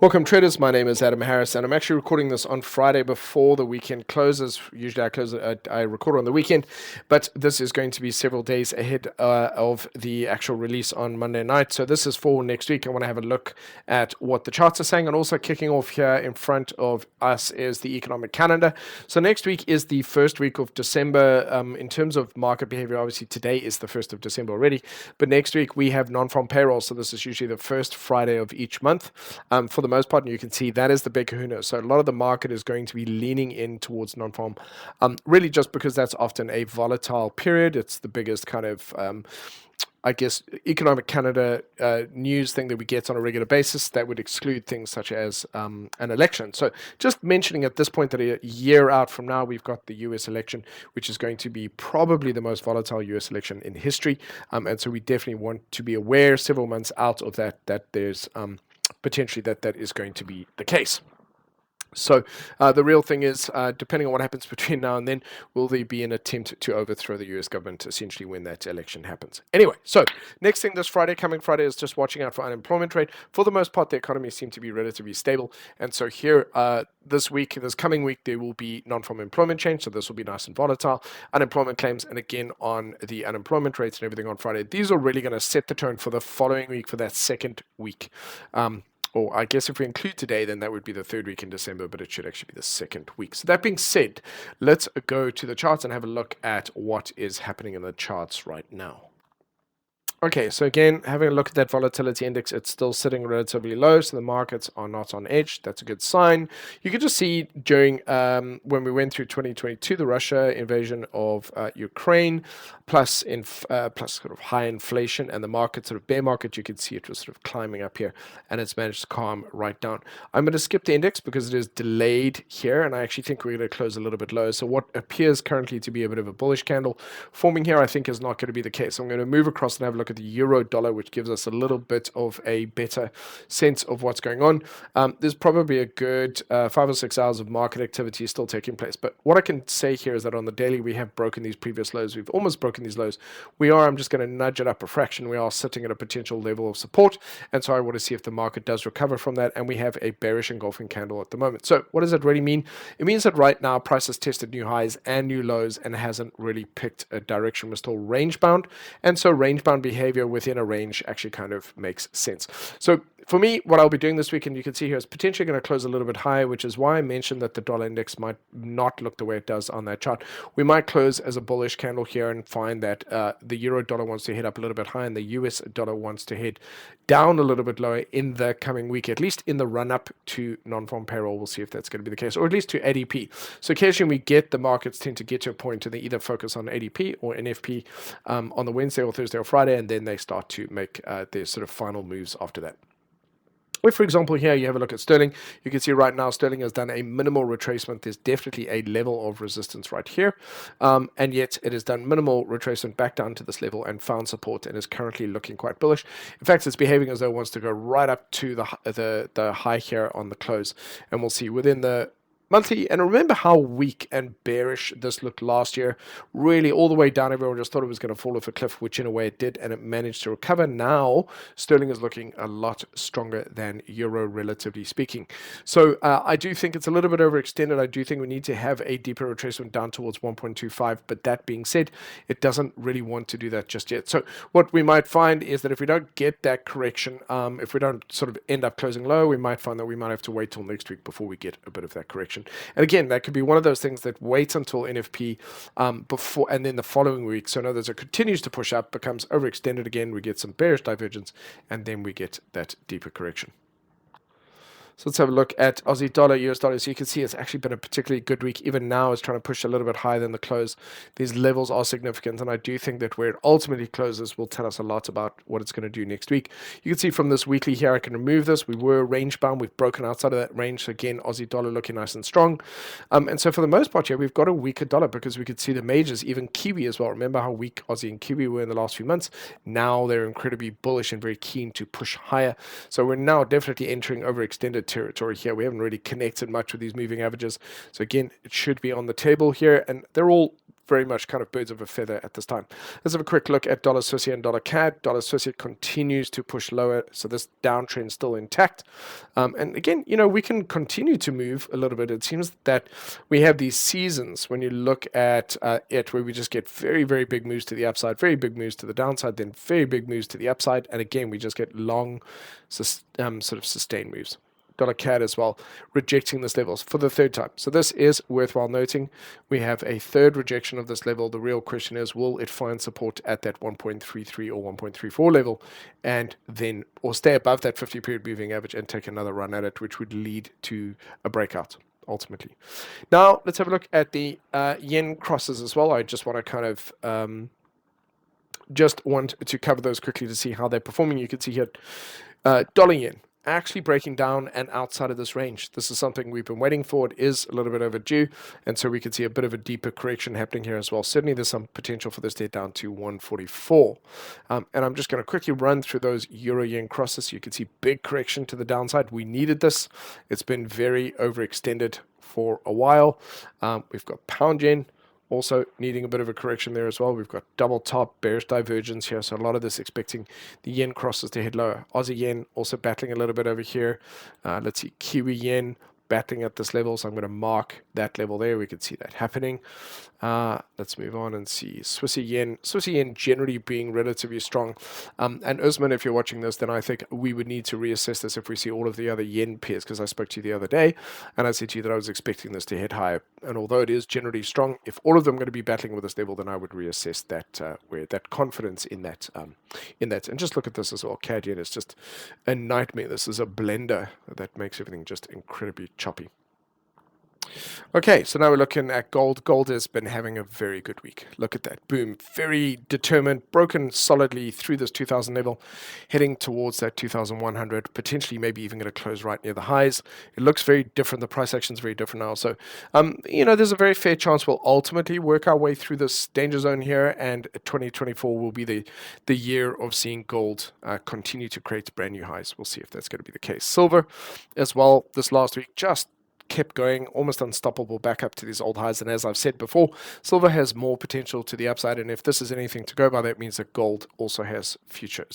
Welcome traders, my name is Adam Harris and I'm actually recording this on Friday before the weekend closes. Usually I record on the weekend, but this is going to be several days ahead of the actual release on Monday night. So this is for next week. I want to have a look at what the charts are saying, and also kicking off here in front of us is the economic calendar. So next week is the first week of December. In terms of market behavior, obviously today is the 1st of December already, but next week we have non-farm payroll. So this is usually the first Friday of each month. For the most part, and you can see that is the big kahuna. So a lot of the market is going to be leaning in towards non-farm, really just because that's often a volatile period. It's the biggest kind of I guess economic calendar news thing that we get on a regular basis that would exclude things such as an election. So just mentioning at this point that a year out from now, we've got the US election, which is going to be probably the most volatile US election in history. And so we definitely want to be aware several months out of that there's potentially that is going to be the case. So the real thing is, depending on what happens between now and then, will there be an attempt to overthrow the US government essentially when that election happens? Anyway, so next thing coming Friday, is just watching out for unemployment rate. For the most part, the economy seems to be relatively stable. And so here, this coming week, there will be non-farm employment change. So this will be nice and volatile. Unemployment claims, and again, on the unemployment rates and everything on Friday, these are really going to set the tone for the following week, for that second week. Or I guess if we include today, then that would be the third week in December, but it should actually be the second week. So that being said, let's go to the charts and have a look at what is happening in the charts right now. Okay, so again, having a look at that volatility index, it's still sitting relatively low, so the markets are not on edge. That's a good sign. You could just see during when we went through 2022, the Russia invasion of Ukraine, plus sort of high inflation, and the market, sort of bear market, you could see it was sort of climbing up here, and it's managed to calm right down. I'm going to skip the index because it is delayed here, and I actually think we're going to close a little bit lower. So what appears currently to be a bit of a bullish candle forming here, I think is not going to be the case. So I'm going to move across and have a look at the euro dollar, which gives us a little bit of a better sense of what's going on. There's probably a good 5 or 6 hours of market activity still taking place. But what I can say here is that on the daily, we have broken these previous lows. We've almost broken these lows. I'm just going to nudge it up a fraction. We are sitting at a potential level of support. And so I want to see if the market does recover from that. And we have a bearish engulfing candle at the moment. So what does it really mean? It means that right now, price has tested new highs and new lows and hasn't really picked a direction. We're still range bound. And so range bound behavior within a range actually kind of makes sense. So for me, what I'll be doing this weekend, you can see here, is potentially going to close a little bit higher, which is why I mentioned that the dollar index might not look the way it does on that chart. We might close as a bullish candle here and find that the euro dollar wants to head up a little bit higher and the US dollar wants to head down a little bit lower in the coming week, at least in the run up to non-farm payroll. We'll see if that's going to be the case, or at least to ADP. So occasionally the markets tend to get to a point and they either focus on ADP or NFP on the Wednesday or Thursday or Friday, and then they start to make their sort of final moves after that. If, for example, here you have a look at sterling, you can see right now sterling has done a minimal retracement. There's definitely a level of resistance right here, and yet it has done minimal retracement back down to this level and found support and is currently looking quite bullish. In fact, it's behaving as though it wants to go right up to the high here on the close, and we'll see within the monthly. And remember how weak and bearish this looked last year, really all the way down. Everyone just thought it was going to fall off a cliff, which in a way it did, and it managed to recover. Now sterling is looking a lot stronger than euro, relatively speaking. So I do think it's a little bit overextended. I do think we need to have a deeper retracement down towards 1.25, but that being said, it doesn't really want to do that just yet. So what we might find is that if we don't get that correction, if we don't sort of end up closing low, we might find that we might have to wait till next week before we get a bit of that correction. And again, that could be one of those things that waits until NFP before, and then the following week. So in other words, it continues to push up, becomes overextended again, we get some bearish divergence, and then we get that deeper correction. So let's have a look at Aussie dollar, US dollar. So you can see it's actually been a particularly good week. Even now it's trying to push a little bit higher than the close. These levels are significant, and I do think that where it ultimately closes will tell us a lot about what it's going to do next week. You can see from this weekly here, I can remove this. We were range bound. We've broken outside of that range. So again, Aussie dollar looking nice and strong. And so for the most part here, we've got a weaker dollar because we could see the majors, even Kiwi as well. Remember how weak Aussie and Kiwi were in the last few months. Now they're incredibly bullish and very keen to push higher. So we're now definitely entering overextended territory here. We haven't really connected much with these moving averages. So again, it should be on the table here, and they're all very much kind of birds of a feather at this time. Let's have a quick look at dollar Swissie and dollar CAD. Dollar Swissie continues to push lower, so this downtrend still intact. And again, we can continue to move a little bit. It seems that we have these seasons when you look at it, where we just get very, very big moves to the upside, very big moves to the downside, then very big moves to the upside, and again, we just get long, sort of sustained moves. Dollar CAD as well, rejecting this level for the third time. So this is worthwhile noting. We have a third rejection of this level. The real question is, will it find support at that 1.33 or 1.34 level, and then, or stay above that 50-period moving average and take another run at it, which would lead to a breakout ultimately. Now, let's have a look at the yen crosses as well. I just want to kind of cover those quickly to see how they're performing. You can see here, dollar yen actually breaking down and outside of this range. This is something we've been waiting for. It is a little bit overdue, and so we can see a bit of a deeper correction happening here as well. Certainly there's some potential for this to get down to 144. And I'm just going to quickly run through those euro yen crosses. You can see big correction to the downside. We needed this. It's been very overextended for a while. We've got pound yen also needing a bit of a correction there as well. We've got double top bearish divergence here, so a lot of this expecting the yen crosses to head lower. Aussie yen also battling a little bit over here. Let's see, Kiwi yen battling at this level, so I'm going to mark that level there. We can see that happening. Let's move on and see Swissie yen. Swissie yen generally being relatively strong. And Usman, if you're watching this, then I think we would need to reassess this if we see all of the other yen pairs, because I spoke to you the other day and I said to you that I was expecting this to head higher. And although it is generally strong, if all of them are going to be battling with this level, then I would reassess that where that confidence in that. And just look at this as well. CAD yen is just a nightmare. This is a blender that makes everything just incredibly choppy. Okay, so now we're looking at gold. Gold has been having a very good week. Look at that. Boom. Very determined, broken solidly through this 2000 level, heading towards that 2100, potentially maybe even going to close right near the highs. It looks very different. The price action is very different now. So, there's a very fair chance we'll ultimately work our way through this danger zone here, and 2024 will be the year of seeing gold continue to create brand new highs. We'll see if that's going to be the case. Silver as well this last week just kept going, almost unstoppable, back up to these old highs. And as I've said before, silver has more potential to the upside, and if this is anything to go by, that means that gold also has future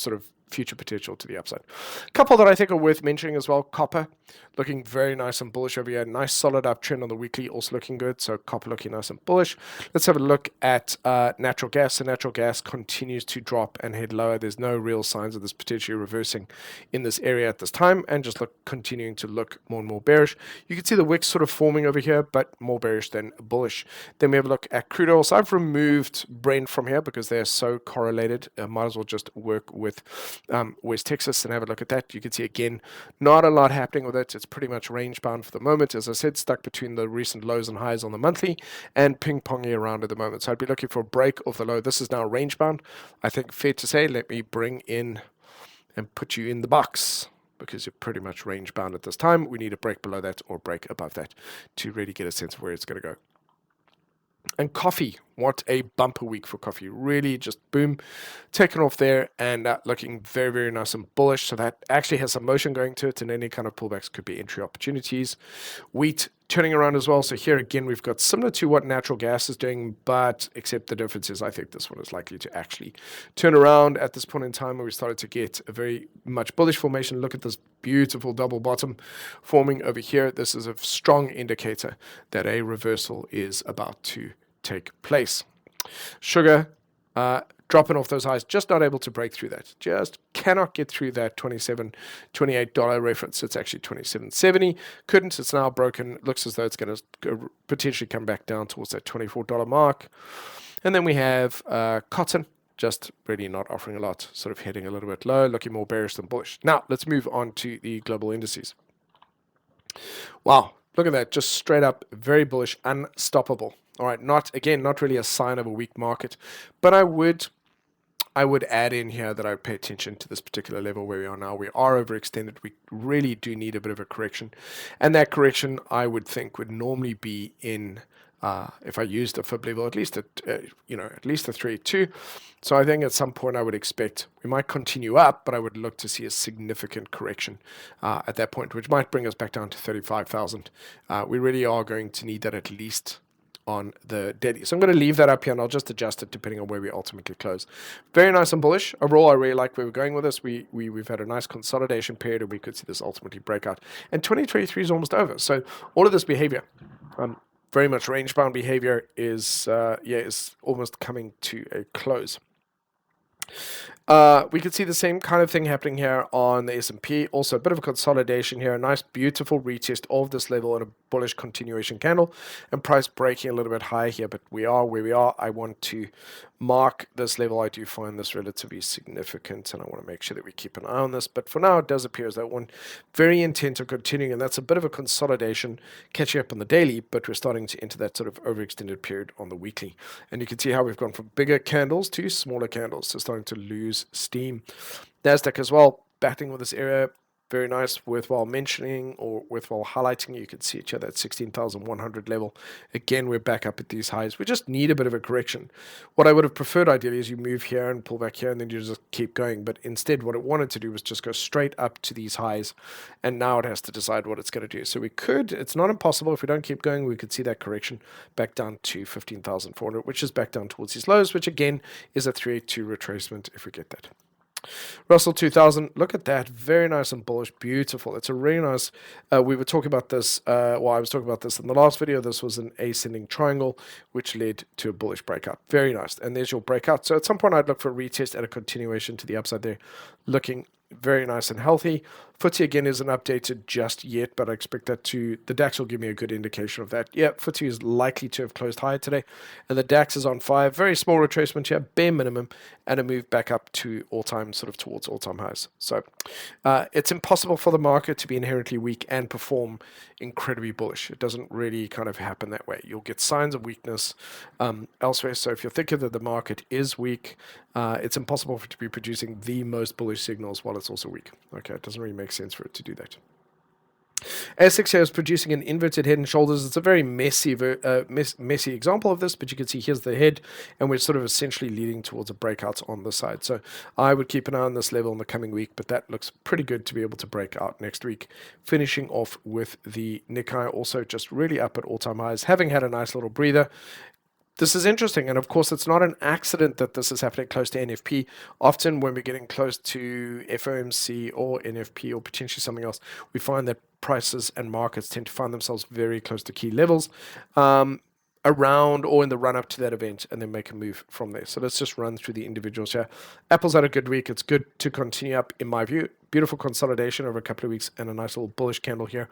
potential to the upside. A couple that I think are worth mentioning as well. Copper looking very nice and bullish over here. Nice solid uptrend on the weekly, also looking good. So copper looking nice and bullish. Let's have a look at natural gas. So natural gas continues to drop and head lower. There's no real signs of this potentially reversing in this area at this time, and just continuing to look more and more bearish. You can see the wicks sort of forming over here, but more bearish than bullish. Then we have a look at crude oil. So I've removed Brent from here because they're so correlated. Might as well just work with West Texas and have a look at that. You can see again, not a lot happening with it. It's pretty much range bound for the moment. As I said, stuck between the recent lows and highs on the monthly and ping-ponging around at the moment. So I'd be looking for a break of the low. This is now range bound. I think fair to say, let me bring in and put you in the box, because you're pretty much range bound at this time. We need a break below that or break above that to really get a sense of where it's going to go. And coffee, what a bumper week for coffee. Really just boom, taken off there and looking very, very nice and bullish. So that actually has some motion going to it, and any kind of pullbacks could be entry opportunities. Wheat turning around as well. So here again, we've got similar to what natural gas is doing, but except the difference is I think this one is likely to actually turn around at this point in time, where we started to get a very much bullish formation. Look at this beautiful double bottom forming over here. This is a strong indicator that a reversal is about to take place. Sugar dropping off those highs, just not able to break through that. Just cannot get through that $28 reference. It's actually $27.70. Couldn't. It's now broken. Looks as though it's going to potentially come back down towards that $24 mark. And then we have cotton, just really not offering a lot, sort of heading a little bit low, looking more bearish than bullish. Now, let's move on to the global indices. Wow, look at that. Just straight up, very bullish, unstoppable. All right, not really a sign of a weak market, but I would add in here that I would pay attention to this particular level where we are now. We are overextended. We really do need a bit of a correction, and that correction I would think would normally be in if I used a fib level, at least at least a 3.2. So I think at some point I would expect we might continue up, but I would look to see a significant correction at that point, which might bring us back down to 35,000. We really are going to need that at least on the daily. So I'm going to leave that up here and I'll just adjust it depending on where we ultimately close. Very nice and bullish. Overall, I really like where we're going with this. We've had a nice consolidation period and we could see this ultimately break out. And 2023 is almost over. So all of this behavior, very much range-bound behavior is almost coming to a close. We could see the same kind of thing happening here on the S&P. Also a bit of a consolidation here, a nice beautiful retest of this level and a bullish continuation candle, and price breaking a little bit higher here, but we are where we are. I want to mark this level. I do find this relatively significant and I want to make sure that we keep an eye on this, but for now it does appear as though one very intent on continuing, and that's a bit of a consolidation catching up on the daily, but we're starting to enter that sort of overextended period on the weekly, and you can see how we've gone from bigger candles to smaller candles, so starting to lose steam. Nasdaq as well, battling with this area. Very nice, worthwhile mentioning or worthwhile highlighting. You can see it here, that 16,100 level. Again, we're back up at these highs. We just need a bit of a correction. What I would have preferred ideally is you move here and pull back here and then you just keep going. But instead, what it wanted to do was just go straight up to these highs. And now it has to decide what it's going to do. So we could, it's not impossible. If we don't keep going, we could see that correction back down to 15,400, which is back down towards these lows, which again is a 382 retracement if we get that. Russell 2000, look at that, very nice and bullish, beautiful. It's a really nice, we were talking about this, I was talking about this in the last video. This was an ascending triangle, which led to a bullish breakout. Very nice, and there's your breakout. So at some point, I'd look for a retest and a continuation to the upside there, looking very nice and healthy. FTSE again isn't updated just yet, but I expect that the DAX will give me a good indication of that. Yeah, FTSE is likely to have closed higher today, and the DAX is on fire. Very small retracement here, bare minimum, and a move back up to all-time, sort of towards all-time highs. So it's impossible for the market to be inherently weak and perform incredibly bullish. It doesn't really kind of happen that way. You'll get signs of weakness elsewhere. So if you're thinking that the market is weak, it's impossible for it to be producing the most bullish signals while it's also weak. Okay, it doesn't really make sense for it to do that. ASX here is producing an inverted head and shoulders. It's a very messy example of this, but you can see here's the head, and we're sort of essentially leading towards a breakout on the side. So I would keep an eye on this level in the coming week, but that looks pretty good to be able to break out next week. Finishing off with the Nikkei, also just really up at all-time highs, having had a nice little breather. This is interesting, and of course it's not an accident that this is happening close to NFP. Often when we're getting close to FOMC or NFP or potentially something else, we find that prices and markets tend to find themselves very close to key levels around or in the run-up to that event, and then make a move from there. So let's just run through the individuals here. Apple's had a good week. It's good to continue up, in my view. Beautiful consolidation over a couple of weeks and a nice little bullish candle here.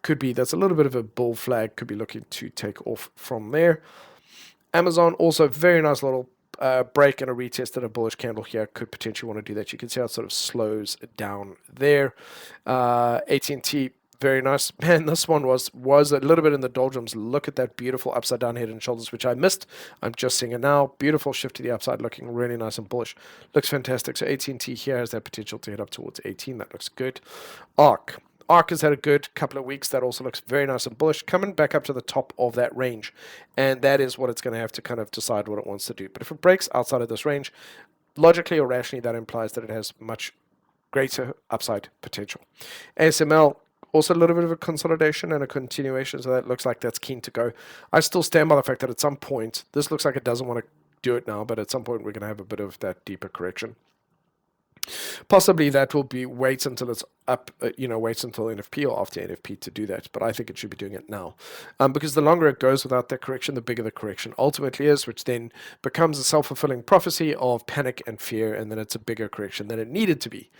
Could be, that's a little bit of a bull flag, could be looking to take off from there. Amazon, also very nice little break and a retest and a bullish candle here. Could potentially want to do that. You can see how it sort of slows down there. AT&T, very nice. Man, this one was a little bit in the doldrums. Look at that beautiful upside down head and shoulders, which I missed. I'm just seeing it now. Beautiful shift to the upside, looking really nice and bullish. Looks fantastic. So AT&T here has that potential to head up towards 18. That looks good. ARK has had a good couple of weeks. That also looks very nice and bullish, coming back up to the top of that range. And that is what it's going to have to kind of decide what it wants to do. But if it breaks outside of this range, logically or rationally, that implies that it has much greater upside potential. ASML, also a little bit of a consolidation and a continuation, so that looks like that's keen to go. I still stand by the fact that at some point, this looks like it doesn't want to do it now, but at some point we're going to have a bit of that deeper correction. Possibly that will be wait until it's up, wait until NFP or after NFP to do that. But I think it should be doing it now, because the longer it goes without that correction, the bigger the correction ultimately is, which then becomes a self-fulfilling prophecy of panic and fear, and then it's a bigger correction than it needed to be.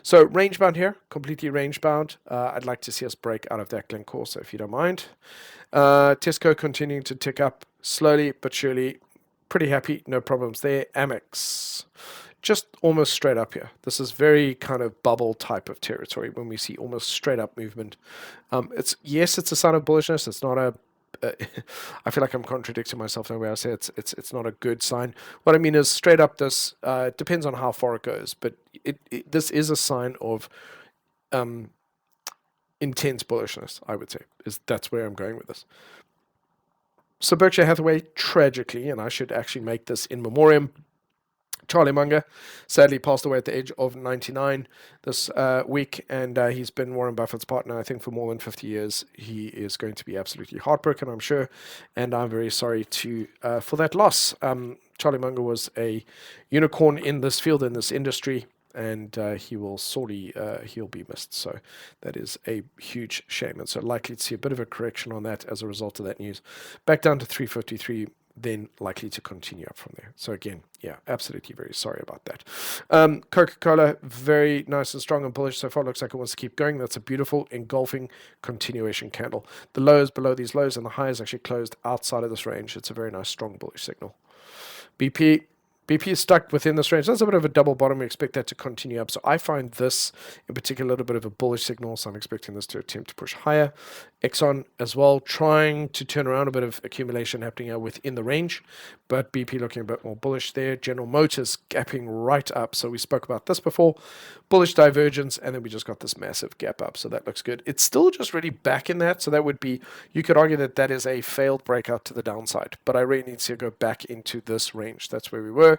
So range bound here, completely range bound. I'd like to see us break out of that Glencore, so if you don't mind. Tesco continuing to tick up slowly but surely. Pretty happy, no problems there. Amex, just almost straight up here. This is very kind of bubble type of territory when we see almost straight up movement. It's a sign of bullishness. It's not a I feel like I'm contradicting myself in the way I say it's not a good sign. What I mean is straight up this depends on how far it goes, but this is a sign of intense bullishness, I would say. That's where I'm going with this. So Berkshire Hathaway, tragically, and I should actually make this in memoriam, Charlie Munger sadly passed away at the age of 99 this week, and he's been Warren Buffett's partner, I think, for more than 50 years. He is going to be absolutely heartbroken, I'm sure, and I'm very sorry for that loss. Charlie Munger was a unicorn in this field, in this industry, and he will sorely he'll be missed. So that is a huge shame, and so likely to see a bit of a correction on that as a result of that news. Back down to 353. Then likely to continue up from there. So again, yeah, absolutely very sorry about that. Coca-Cola, very nice and strong and bullish so far. Looks like it wants to keep going. That's a beautiful engulfing continuation candle. The lows below these lows and the highs actually closed outside of this range. It's a very nice strong bullish signal. BP is stuck within this range. That's a bit of a double bottom. We expect that to continue up. So I find this in particular a little bit of a bullish signal. So I'm expecting this to attempt to push higher. Exxon as well, trying to turn around, a bit of accumulation happening here within the range. But BP looking a bit more bullish there. General Motors gapping right up. So we spoke about this before. Bullish divergence. And then we just got this massive gap up. So that looks good. It's still just really back in that. So that would be, you could argue that that is a failed breakout to the downside. But I really need to go back into this range. That's where we were.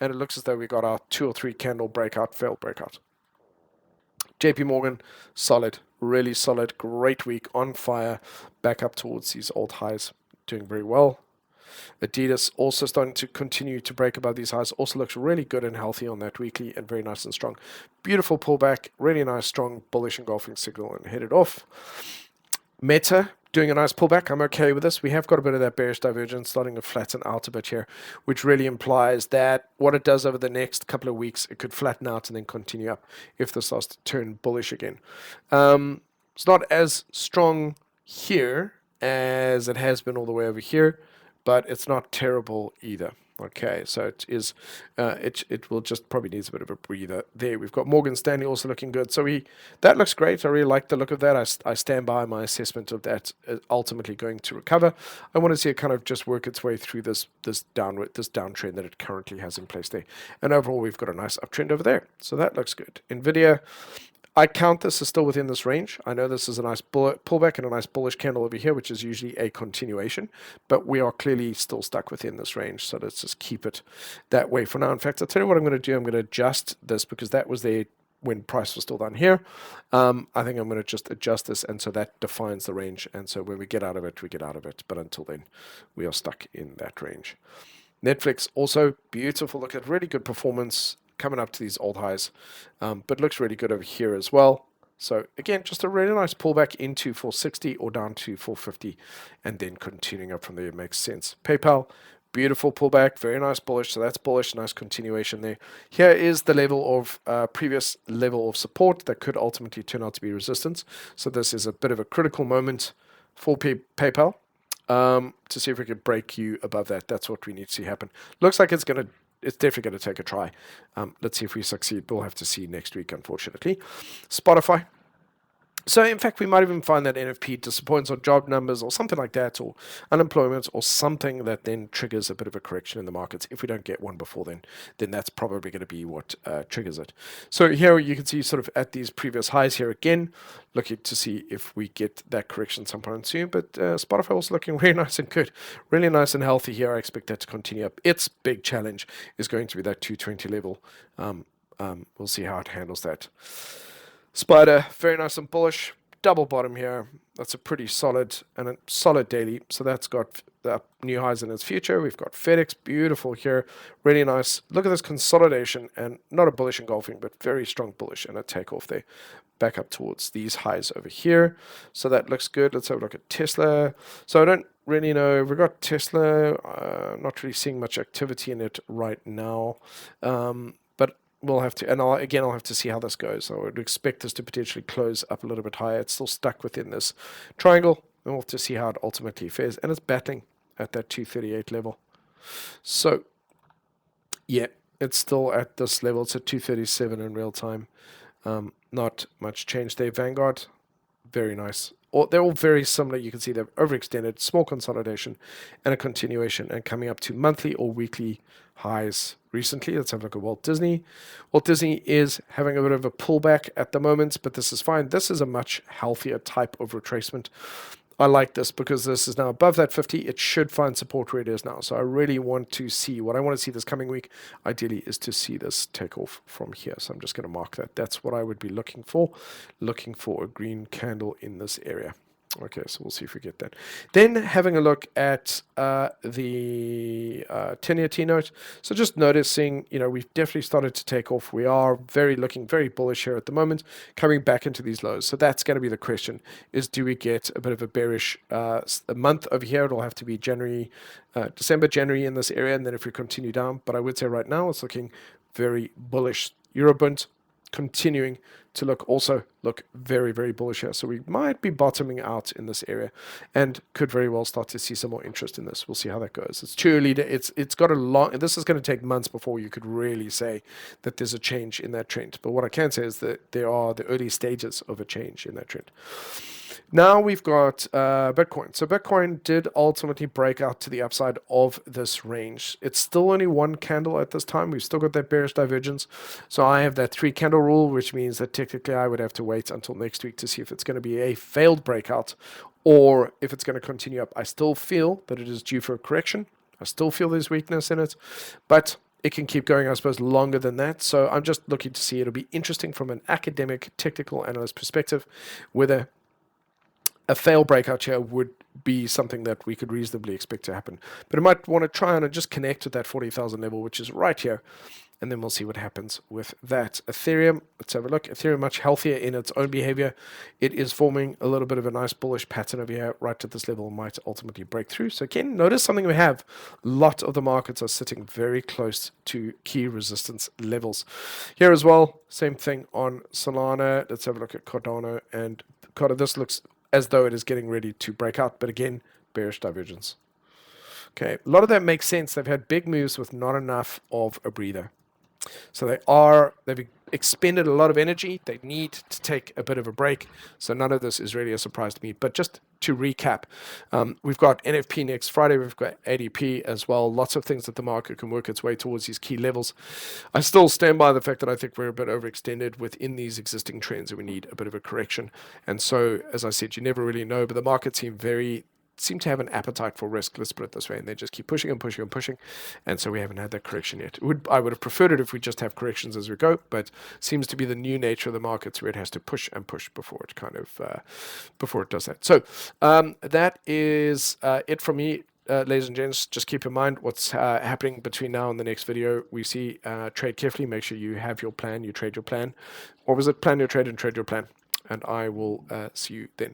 And it looks as though we got our 2 or 3 candle breakout, failed breakout. JP Morgan, solid, really solid, great week, on fire, back up towards these old highs, doing very well. Adidas also starting to continue to break above these highs, also looks really good and healthy on that weekly and very nice and strong. Beautiful pullback, really nice, strong, bullish engulfing signal and headed off. Meta, doing a nice pullback. I'm okay with this. We have got a bit of that bearish divergence starting to flatten out a bit here, which really implies that what it does over the next couple of weeks, it could flatten out and then continue up if this starts to turn bullish again. It's not as strong here as it has been all the way over here, but it's not terrible either. Okay, so it is. It will just probably needs a bit of a breather there. We've got Morgan Stanley also looking good. So that looks great. I really like the look of that. I stand by my assessment of that ultimately going to recover. I want to see it kind of just work its way through this downtrend that it currently has in place there. And overall, we've got a nice uptrend over there. So that looks good. Nvidia. I count this as still within this range. I know this is a nice pullback and a nice bullish candle over here, which is usually a continuation, but we are clearly still stuck within this range. So let's just keep it that way for now. In fact, I'll tell you what I'm going to do. I'm going to adjust this because that was there when price was still down here. I think I'm going to just adjust this, and so that defines the range. And so when we get out of it, we get out of it. But until then, we are stuck in that range. Netflix also beautiful. Look at really good performance. Coming up to these old highs, but looks really good over here as well. So again, just a really nice pullback into 460 or down to 450 and then continuing up from there. It makes sense. PayPal, beautiful pullback, very nice bullish. So that's bullish, nice continuation there. Here is the level of previous level of support that could ultimately turn out to be resistance. So this is a bit of a critical moment for PayPal to see if we could break you above that. That's what we need to see happen. Looks like it's definitely going to take a try. Let's see if we succeed. We'll have to see next week, unfortunately. Spotify. So, in fact, we might even find that NFP disappoints on job numbers or something like that, or unemployment or something that then triggers a bit of a correction in the markets. If we don't get one before then that's probably going to be what triggers it. So here you can see sort of at these previous highs here again, looking to see if we get that correction sometime soon. But Spotify also looking really nice and good. Really nice and healthy here. I expect that to continue up. Its big challenge is going to be that 220 level. We'll see how it handles that. Spider, very nice and bullish. Double bottom here. That's a pretty solid and a solid daily. So that's got new highs in its future. We've got FedEx, beautiful here. Really nice. Look at this consolidation and not a bullish engulfing, but very strong bullish and a takeoff there. Back up towards these highs over here. So that looks good. Let's have a look at Tesla. So I don't really know. We've got Tesla. Not really seeing much activity in it right now. But we'll have to, and I'll have to see how this goes. I would expect this to potentially close up a little bit higher. It's still stuck within this triangle, and we'll have to see how it ultimately fares. And it's battling at that 238 level. So, yeah, it's still at this level. It's at 237 in real time. Not much change there. Vanguard, very nice. They're all very similar. You can see they've overextended, small consolidation, and a continuation, and coming up to monthly or weekly highs recently. Let's have a look at Walt Disney. Walt Disney is having a bit of a pullback at the moment, but this is fine. This is a much healthier type of retracement. I like this because this is now above that 50. It should find support where it is now. So I really want to see, what I want to see this coming week, ideally, is to see this take off from here. So I'm just going to mark that. That's what I would be looking for a green candle in this area. Okay, so we'll see if we get that. Then having a look at the 10-year T-note. So just noticing, we've definitely started to take off. We are looking very bullish here at the moment, coming back into these lows. So that's going to be the question, is do we get a bit of a bearish a month over here? It'll have to be December, January in this area, and then if we continue down. But I would say right now it's looking very bullish. Eurobond continuing to look very, very bullish here. So we might be bottoming out in this area and could very well start to see some more interest in this. We'll see how that goes. It's too early it's got a long, this is going to take months before you could really say that there's a change in that trend. But what I can say is that there are the early stages of a change in that trend. Now we've got Bitcoin. So Bitcoin did ultimately break out to the upside of this range. It's still only one candle at this time. We've still got that bearish divergence. So I have that 3 candle rule, which means that technically I would have to wait until next week to see if it's going to be a failed breakout or if it's going to continue up. I still feel that it is due for a correction. I still feel there's weakness in it, but it can keep going, I suppose, longer than that. So I'm just looking to see. It'll be interesting from an academic, technical analyst perspective whether a failed breakout here would be something that we could reasonably expect to happen. But I might want to try and just connect with that 40,000 level, which is right here. And then we'll see what happens with that. Ethereum, let's have a look. Ethereum much healthier in its own behavior. It is forming a little bit of a nice bullish pattern over here. Right at this level might ultimately break through. So again, notice something we have. A lot of the markets are sitting very close to key resistance levels. Here as well, same thing on Solana. Let's have a look at Cardano and Cardano. This looks as though it is getting ready to break out, but again, bearish divergence. Okay, a lot of that makes sense. They've had big moves with not enough of a breather. So they've expended a lot of energy. They need to take a bit of a break. So none of this is really a surprise to me. But just to recap, we've got NFP next Friday. We've got ADP as well. Lots of things that the market can work its way towards these key levels. I still stand by the fact that I think we're a bit overextended within these existing trends and we need a bit of a correction. And so, as I said, you never really know, but the market seem to have an appetite for risk, let's put it this way, and they just keep pushing and pushing and pushing, and so we haven't had that correction yet. I would have preferred it if we just have corrections as we go, but seems to be the new nature of the markets where it has to push and push before it before it does that. So that is it from me. Ladies and gents, just keep in mind what's happening between now and the next video. We see trade carefully. Make sure you have your plan, you trade your plan. What was it? Plan your trade and trade your plan. And I will see you then.